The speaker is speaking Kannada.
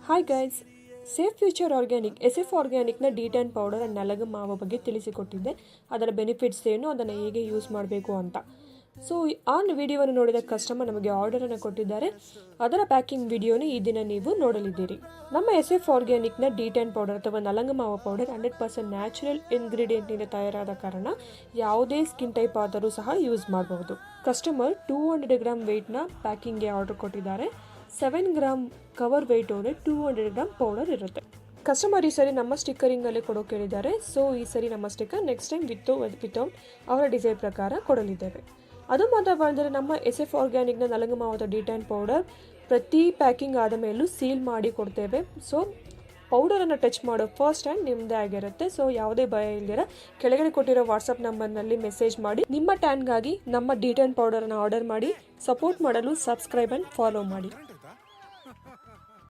Hi guys, safe future organic SF ಆರ್ಗ್ಯಾನಿಕ್ನ D10 ಪೌಡರ್ ಆ್ಯಂಡ್ ನಲಗ ಮಾವ ಬಗ್ಗೆ ತಿಳಿಸಿಕೊಟ್ಟಿದ್ದೆ. ಅದರ ಬೆನಿಫಿಟ್ಸ್ ಏನು, ಅದನ್ನು ಹೇಗೆ ಯೂಸ್ ಮಾಡಬೇಕು ಅಂತ. ಸೊ ಆ ವಿಡಿಯೋವನ್ನು ನೋಡಿದ ಕಸ್ಟಮರ್ ನಮಗೆ ಆರ್ಡರನ್ನು ಕೊಟ್ಟಿದ್ದಾರೆ. ಅದರ ಪ್ಯಾಕಿಂಗ್ ವಿಡಿಯೋನೇ ಈ ದಿನ ನೀವು ನೋಡಲಿದ್ದೀರಿ. ನಮ್ಮ SF ಆರ್ಗ್ಯಾನಿಕ್ನ D10 ಪೌಡರ್ ಅಥವಾ ನಲಂಗ ಮಾವ ಪೌಡರ್ 100% ನ್ಯಾಚುರಲ್ ಇಂಗ್ರೀಡಿಯೆಂಟ್ನಿಂದ ತಯಾರಾದ ಕಾರಣ ಯಾವುದೇ ಸ್ಕಿನ್ ಟೈಪ್ ಆದರೂ ಸಹ ಯೂಸ್ ಮಾಡಬಹುದು. ಕಸ್ಟಮರ್ 200 ಗ್ರಾಮ್ ವೆಯ್ಟ್ನ ಪ್ಯಾಕಿಂಗ್ಗೆ ಆರ್ಡರ್ ಕೊಟ್ಟಿದ್ದಾರೆ. 7 ಗ್ರಾಮ್ ಕವರ್ ವೆಯ್ಟ್ ಹೋದರೆ 200 ಗ್ರಾಮ್ ಪೌಡರ್ ಇರುತ್ತೆ. ಕಸ್ಟಮರ್ ಈ ಸರಿ ನಮ್ಮ ಸ್ಟಿಕ್ಕರಿಂಗಲ್ಲೇ ಕೊಡೋಕೆ ಹೇಳಿದ್ದಾರೆ. ಸೊ ಈ ಸರಿ ನಮ್ಮ ಸ್ಟಿಕ್ಕರ್ ನೆಕ್ಸ್ಟ್ ಟೈಮ್ ವಿತೌಟ್ ಅವರ ಡಿಸೈನ್ ಪ್ರಕಾರ ಕೊಡಲಿದ್ದೇವೆ. ಅದು ಮಾತ್ರ ಬಂದರೆ ನಮ್ಮ SF ಆರ್ಗ್ಯಾನಿಕ್ನ ನಲಂಗ ಮಾವದ D10 ಪೌಡರ್ ಪ್ರತಿ ಪ್ಯಾಕಿಂಗ್ ಆದ ಮೇಲೂ ಸೀಲ್ ಮಾಡಿ ಕೊಡ್ತೇವೆ. ಸೊ ಪೌಡರನ್ನು ಟಚ್ ಮಾಡೋ ಫಸ್ಟ್ ಹ್ಯಾಂಡ್ ನಿಮ್ಮದೇ ಆಗಿರುತ್ತೆ. ಸೊ ಯಾವುದೇ ಭಯ ಇಲ್ದಿರ ಕೆಳಗಡೆ ಕೊಟ್ಟಿರೋ ವಾಟ್ಸಪ್ ನಂಬರ್ನಲ್ಲಿ ಮೆಸೇಜ್ ಮಾಡಿ ನಿಮ್ಮ ಟ್ಯಾನ್ಗಾಗಿ ನಮ್ಮ D10 ಪೌಡರನ್ನು ಆರ್ಡರ್ ಮಾಡಿ. ಸಪೋರ್ಟ್ ಮಾಡಲು ಸಬ್ಸ್ಕ್ರೈಬ್ ಆ್ಯಂಡ್ ಫಾಲೋ ಮಾಡಿ.